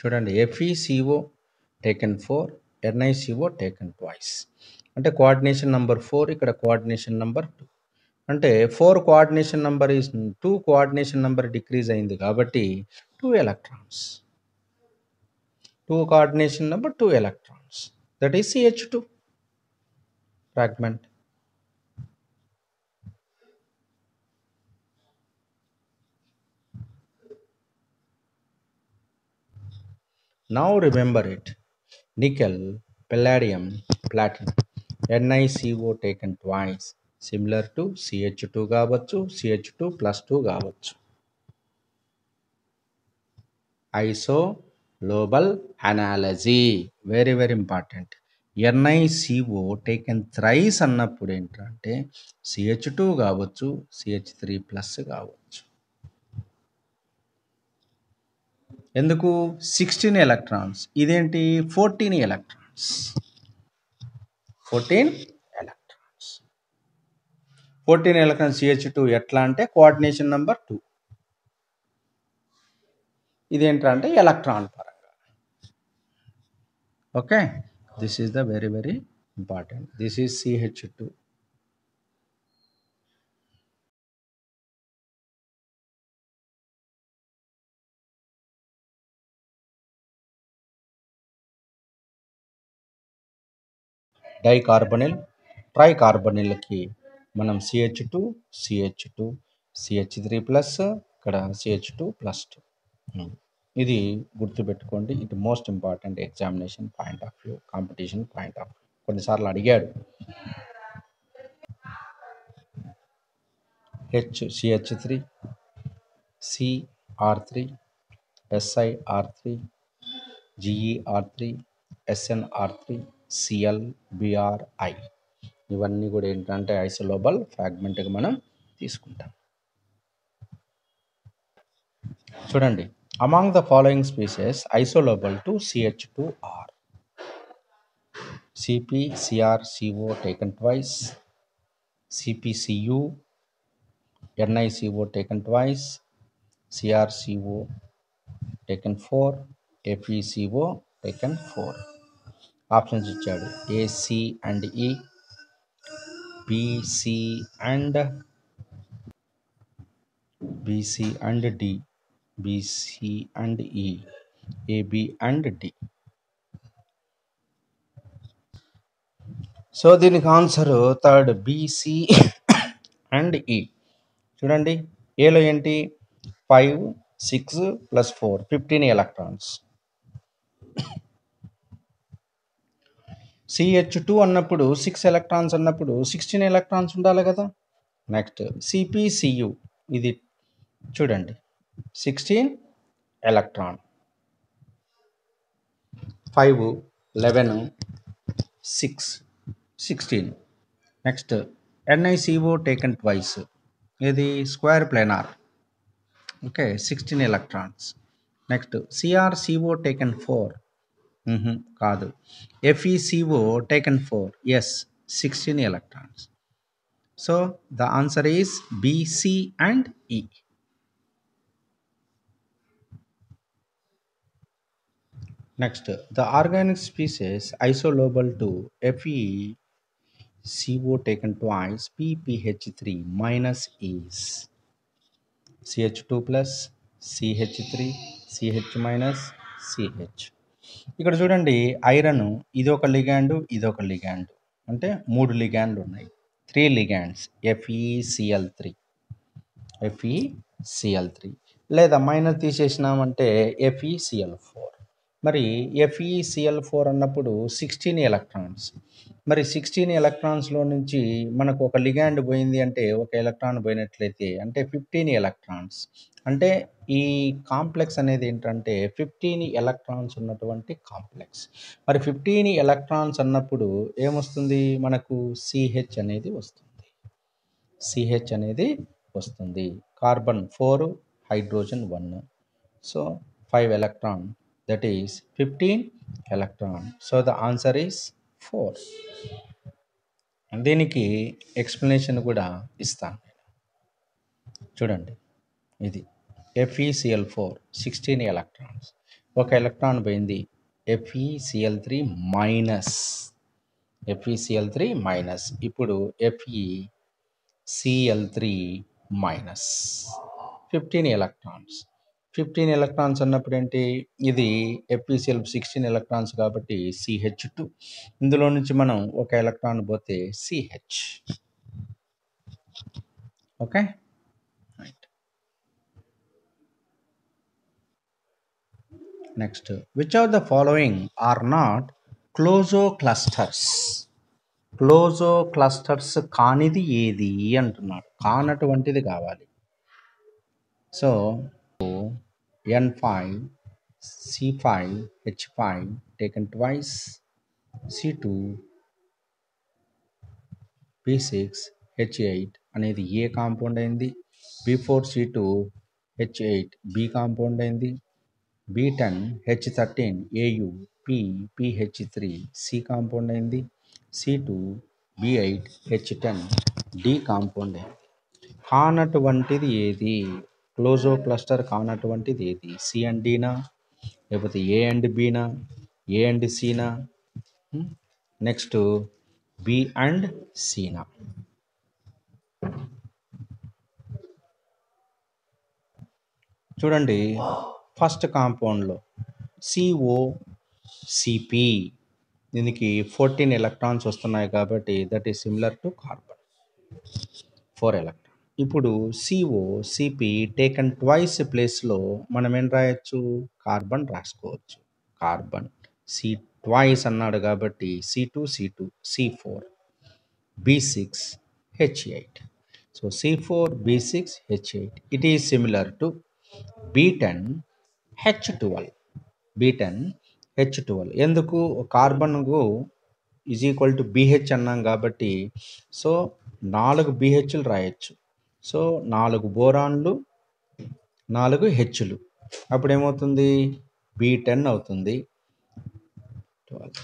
చూడండి, FeCO taken 4, NiCO taken twice. అంటే కోఆర్డినేషన్ నెంబర్ 4, ఇక్కడ కోఆర్డినేషన్ నెంబర్ 2. అంటే 4 coordination number is 2 coordination number decrease అయింది కాబట్టి 2 electrons. 2 coordination number 2 electrons. That is CH2 fragment. Now remember it. Nickel, palladium, platinum. NiCO taken twice. Similar to CH2 కావచ్చు, CH2+2 కావచ్చు. Isolobal analogy. Very very important. NiCO taken thrice అన్నప్పుడు ఏంటంటే CH2 కావచ్చు, CH3+ కావచ్చు. ఎందుకు 16 electrons, ఇదేంటి 14 electrons. 14 electrons CH2 ఎట్లా అంటే కోఆర్డినేషన్ నెంబర్ 2. ఇదేంటంటే ఎలక్ట్రాన్ పరంగా. Okay, this is the very very important. This is CH2. డైకార్బనిల్, ట్రైకార్బనిల్కి మనం CH2, CH3+, ఇక్కడ CH2+2. ఇది గుర్తుపెట్టుకోండి. ఇది most important examination point of view, competition point of view. కొన్నిసార్లు అడిగాడు. CH3, CR3, SiR3, GeR3, SnR3, Cl, Bri. ఇవన్నీ కూడా ఏంటంటే ఐసోలోబల్ ఫ్రాగ్మెంట్గా మనం తీసుకుంటాం. చూడండి, Among the following species isolable to CH2 are CpCrCO taken twice, CpCu, NiCO taken twice, CrCO taken 4, FeCO taken 4. Options ఇచ్చాడు A, C and E, B, C and D, B, C and E, A, B and D. So దీనికి answer third BC and E. చూడండి ఏలో ఏంటి 5, 6 + 4 15 electrons. CH2 అన్నప్పుడు 6 electrons అన్నప్పుడు 16 electrons ఉండాలి కదా. Next CpCu ఇది చూడండి 16 electron, 5, 11, 6, 16. Next NiCO taken twice, ఇది square planar, okay 16 electrons. Next CrCO taken 4, కాదు. FeCO taken 4, yes 16 electrons. So the answer is B, C and E. Next the organic species isolobal to FeCO taken twice, PPH3 minus is CH2 plus CH3, CH minus CH. ఇక్కడ చూడండి iron ఇది ఒక ligand, ఇది ఒక ligand, అంటే 3 లిగాండ్లు ఉన్నాయి, 3 ligands FeCl3, లేదా minus తీసేసినామంటే FeCl4. మరి FeCl4 అన్నప్పుడు 16 ఎలక్ట్రాన్స్. మరి 16 ఎలక్ట్రాన్స్లో నుంచి మనకు ఒక లిగాండ్ పోయింది అంటే ఒక ఎలక్ట్రాన్ పోయినట్లయితే అంటే 15 ఎలక్ట్రాన్స్. అంటే ఈ కాంప్లెక్స్ అనేది ఏంటంటే 15 ఎలక్ట్రాన్స్ ఉన్నటువంటి కాంప్లెక్స్. మరి 15 ఎలక్ట్రాన్స్ అన్నప్పుడు ఏమొస్తుంది మనకు CH అనేది వస్తుంది. Carbon 4, hydrogen 1. So 5 electron, that is 15 electron. So the answer is 4. దీనికి ఎక్స్ప్లెనేషన్ కూడా ఇస్తాను. చూడండి ఇది FeCl4 16 ఎలక్ట్రాన్స్, ఒక ఎలక్ట్రాన్ పోయింది FeCl3 మైనస్, ఇప్పుడు FeCl3 మైనస్ 15 ఎలక్ట్రాన్స్. 15 ఎలక్ట్రాన్స్ అన్నప్పుడు ఏంటి, ఇది FeCl 16 ఎలక్ట్రాన్స్ కాబట్టి CH2, ఇందులో నుంచి మనం ఒక ఎలక్ట్రాన్ పోతే CH. Okay right. Next which of the following are not closo clusters కానిది ఏది అంటున్నాడు, కానటువంటిది కావాలి. So N5, C5, H5 taken twice, C2, B6, H8 అనేది A కాంపౌండ్ అయింది, B4, C2, H8 B compound అయింది, B10, H13 AU, PH3 C compound అయింది, C2, B8, H10 D compound అయింది. కానటువంటిది ఏది, క్లోజో క్లస్టర్ కానటువంటిది ఏది, C అండ్ Dనా, లేకపోతే A అండ్ Bనా, A అండ్ Cనా, నెక్స్ట్ B అండ్ Cనా. చూడండి ఫస్ట్ కాంపౌండ్లో COCP, దీనికి 14 ఎలక్ట్రాన్స్ వస్తున్నాయి కాబట్టి that is similar to carbon 4 electron. ఇప్పుడు COCP టేకన్ ట్వైస్ ప్లేస్లో మనం ఏం రాయొచ్చు, కార్బన్ రాసుకోవచ్చు. కార్బన్ C ట్వైస్ అన్నాడు కాబట్టి C2, C4, B6, H8. So C4, B6, H8 it is similar to B10, H12. ఎందుకు, కార్బన్కు ఈజ్ ఈక్వల్ టు BH అన్నాం కాబట్టి సో 4 BHలు రాయొచ్చు. సో 4 బోరాన్లు, 4 హెచ్లు, అప్పుడు ఏమవుతుంది? B10 అవుతుంది. 12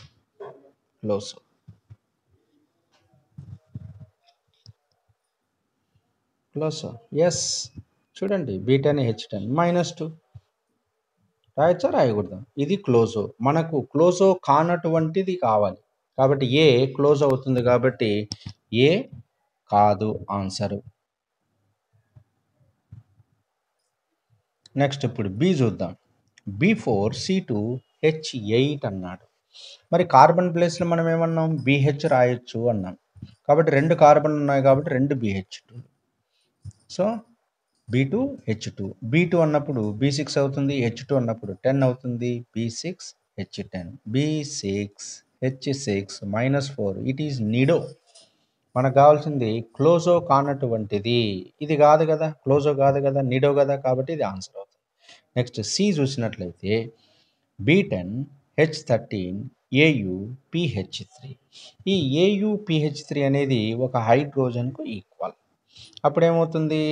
క్లోజ్. ఎస్, చూడండి B10H10 -2 రాయొచ్చా రాయకూడదా? ఇది క్లోజో. మనకు క్లోజో కానటువంటిది కావాలి కాబట్టి ఏ క్లోజ్ అవుతుంది కాబట్టి ఏ కాదు ఆన్సరు. నెక్స్ట్ ఇప్పుడు బి చూద్దాం. B4C2H8 అన్నాడు. మరి కార్బన్ ప్లేస్లో మనం ఏమన్నాం? BH రాయొచ్చు అన్నాం. కాబట్టి 2 కార్బన్ ఉన్నాయి కాబట్టి 2 BH2. So B2H2. B2 అన్నప్పుడు B6 అవుతుంది, H2 అన్నప్పుడు 10 అవుతుంది. B6H10. B6H6 -4. It is nido. మనకు కావాల్సింది క్లోజో కానటువంటిది. ఇది కాదు కదా, క్లోజో కాదు కదా, నిడో కదా, కాబట్టి ఇది ఆన్సర్ అవుతుంది. నెక్స్ట్ సి చూసినట్లయితే B10H13AuPH3. ఈ AuPH3 అనేది ఒక హైడ్రోజన్కు ఈక్వల్. అప్పుడేమవుతుంది?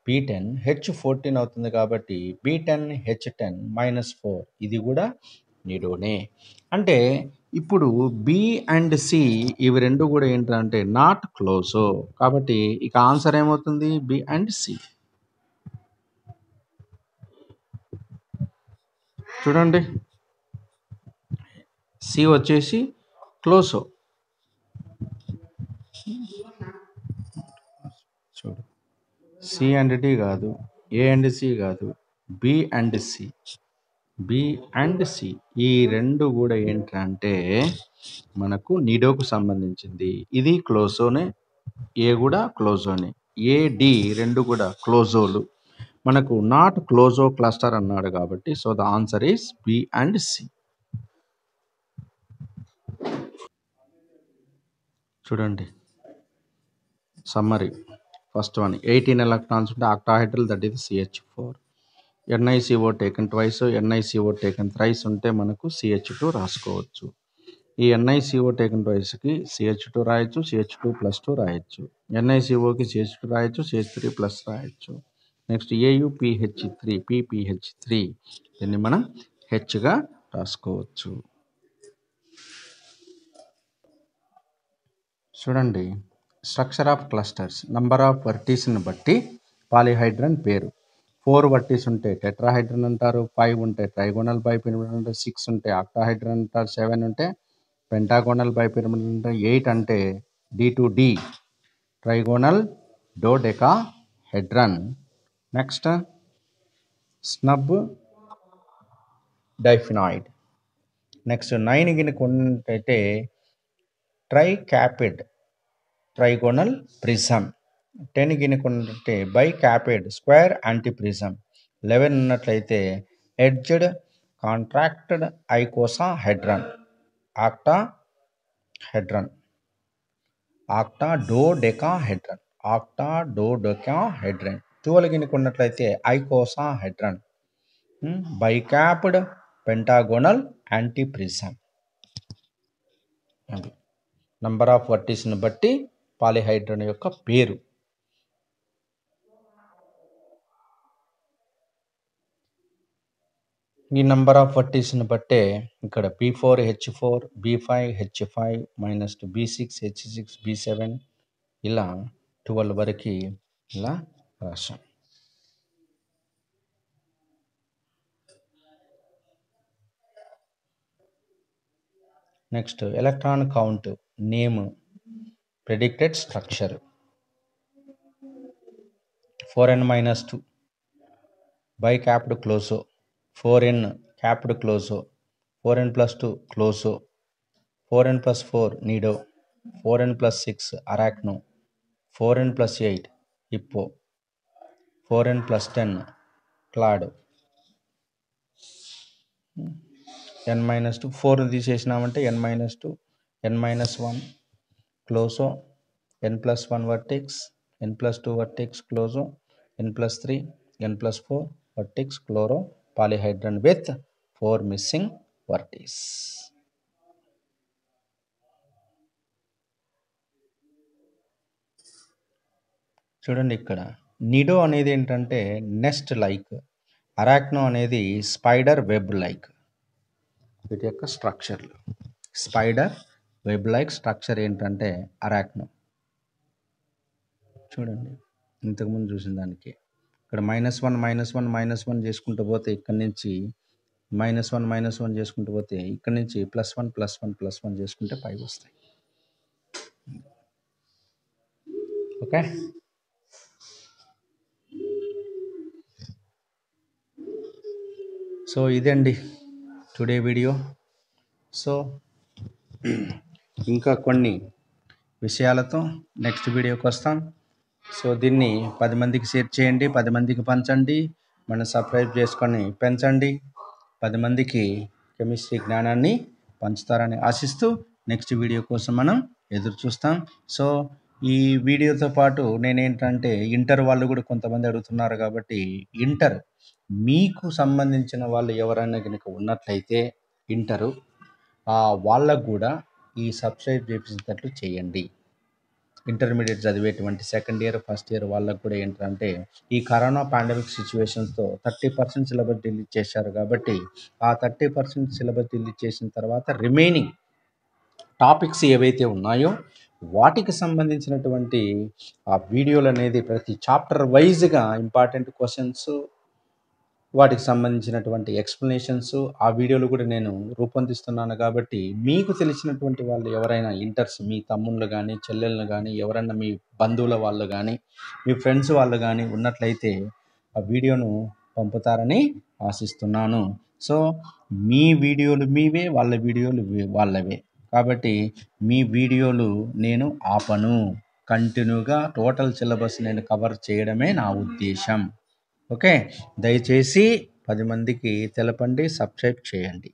B10H14 అవుతుంది కాబట్టి B10H10 -4. ఇది కూడా నిడోనే. అంటే ఇప్పుడు బి అండ్ సి ఇవి రెండు కూడా ఏంటంటే నాట్ క్లోజో. కాబట్టి ఇక ఆన్సర్ ఏమవుతుంది? B and C. చూడండి, సి వచ్చేసి క్లోజో. చూడు, సి అండ్ డి కాదు, ఏ అండ్ సి కాదు, B and C. B and C ఈ రెండు కూడా ఏంటంటే మనకు నిడోకు సంబంధించింది. ఇది క్లోజోనే, ఏ కూడా క్లోజోనే. ఏ డి రెండు కూడా క్లోజోలు. మనకు నాట్ క్లోజో క్లస్టర్ అన్నాడు కాబట్టి so the answer is B and C. చూడండి సమ్మరీ. ఫస్ట్ వన్ 18 electrons ఉంటే octahedral, that is CH4. NiCO taken twice, NiCO taken thrice ఉంటే మనకు CH2 రాసుకోవచ్చు. ఈ NiCO టేకన్ ట్వైస్కి CH2 రాయొచ్చు, CH2+2 రాయొచ్చు. NiCOకి CH2 రాయొచ్చు, CH3+ రాయొచ్చు. నెక్స్ట్ AuPH3, PPH3 దీన్ని మనం హెచ్గా రాసుకోవచ్చు. చూడండి, structure of clusters. Number of వర్టీస్ని బట్టి పాలిహైడ్రన్ పేరు. 4 వర్టీస్ ఉంటే టెట్రాహైడ్రన్ అంటారు, 5 ఉంటే ట్రైగోనల్ బైపిరమిడ్ అంటారు, 6 ఉంటే ఆక్టాహైడ్రన్ అంటారు, 7 ఉంటే పెంటాగోనల్ బైపిరమిడ్ అంటారు, 8 అంటే D2D trigonal డోడెకాహెడ్రన్. Next snub డైఫినాయిడ్. Next 9 గినక ఉన్నట్టయితే ట్రైకాపిడ్ ట్రైగోనల్ ప్రిజం. 10 గినక ఉన్నట్టే బైకాపిడ్ స్క్వేర్ యాంటీ ప్రిజం. 11 ఉన్నట్లయితే ఎడ్జ్డ్ కాంట్రాక్టెడ్ ఐకోసాహెడ్రన్ ఆక్టాహెడ్రన్ ఆక్టాడోడెకాహెడ్రన్ ఆక్టాడోడెకాహెడ్రన్. 12 గినక ఉన్నట్లయితే icosahedron bicapped pentagonal antiprism. Number of వర్టీస్ని బట్టి పాలిహైడ్రన్ యొక్క పేరు. ఈ నంబర్ ఆఫ్ వర్టీస్ని బట్టే ఇక్కడ B4H4, B5H5 -2, B6H6, B7 ఇలా 12 వరకు ఇలా రాశాం. Next electron count, name, predicted structure. 4n-2 bicapped closo, 4n capped closo, 4n+2 closo, 4n+4 nido, 4n+6 arachno, 4n+8 hypho, 4n+10 klado. n-2 4 తీసేసినామంటే n-2, n-1 closo, n+1 vertex, n+2 vertex closo, n+3, n+4 vertex closo polyhedron with 4 missing vertices. చూడండి ఇక్కడ nido అనేది ఏంటంటే NEFT like. అరాక్నో అనేది spider web like, వీటి యొక్క స్ట్రక్చర్లు. Spider web like structure ఏంటంటే అరాక్నో. చూడండి, ఇంతకుముందు చూసిన దానికి ఇక్కడ -1 చేసుకుంటూ పోతే ఇక్కడి నుంచి -1 చేసుకుంటూ పోతే ఇక్కడి నుంచి +1 చేసుకుంటే 5 వస్తాయి. ఓకే, సో ఇదండి టుడే వీడియో. సో ఇంకా కొన్ని విషయాలతో నెక్స్ట్ వీడియోకి వస్తాం. సో దీన్ని 10 మందికి షేర్ చేయండి, 10 మందికి పంచండి, మనం సబ్స్క్రైబ్ చేసుకొని పెంచండి. 10 మందికి కెమిస్ట్రీ జ్ఞానాన్ని పంచుతారని ఆశిస్తూ నెక్స్ట్ వీడియో కోసం మనం ఎదురు చూస్తాం. సో ఈ వీడియోతో పాటు నేనేంటంటే ఇంటర్ వాళ్ళు కూడా కొంతమంది అడుగుతున్నారు కాబట్టి ఇంటర్ మీకు సంబంధించిన వాళ్ళు ఎవరైనా కనుక ఉన్నట్లయితే ఇంటరు వాళ్ళకు కూడా ఈ సబ్స్క్రైబ్ చేపించేటట్లు చేయండి. ఇంటర్మీడియట్ చదివేటువంటి సెకండ్ ఇయర్ ఫస్ట్ ఇయర్ వాళ్ళకు కూడా ఏంటంటే ఈ కరోనా పాండమిక్ సిచ్యువేషన్స్తో 30% సిలబస్ డిలీట్ చేశారు కాబట్టి ఆ 30% సిలబస్ డిలీట్ చేసిన తర్వాత రిమైనింగ్ టాపిక్స్ ఏవైతే ఉన్నాయో వాటికి సంబంధించినటువంటి ఆ వీడియోలు అనేది ప్రతి చాప్టర్ వైజ్గా ఇంపార్టెంట్ క్వశ్చన్స్, వాటికి సంబంధించినటువంటి ఎక్స్ప్లెనేషన్స్ ఆ వీడియోలు కూడా నేను రూపొందిస్తున్నాను. కాబట్టి మీకు తెలిసినటువంటి వాళ్ళు ఎవరైనా ఇంటర్స్, మీ తమ్ముళ్ళు కానీ చెల్లెళ్ళు కానీ ఎవరైనా మీ బంధువుల వాళ్ళు కానీ మీ ఫ్రెండ్స్ వాళ్ళు కానీ ఉన్నట్లయితే ఆ వీడియోను పంపుతారని ఆశిస్తున్నాను. సో మీ వీడియోలు మీవే, వాళ్ళ వీడియోలు వాళ్ళవే. కాబట్టి మీ వీడియోలు నేను ఆపను, కంటిన్యూగా టోటల్ సిలబస్ నేను కవర్ చేయడమే నా ఉద్దేశం. ఓకే, దయచేసి 10 మందికి తెలపండి, సబ్స్క్రైబ్ చేయండి.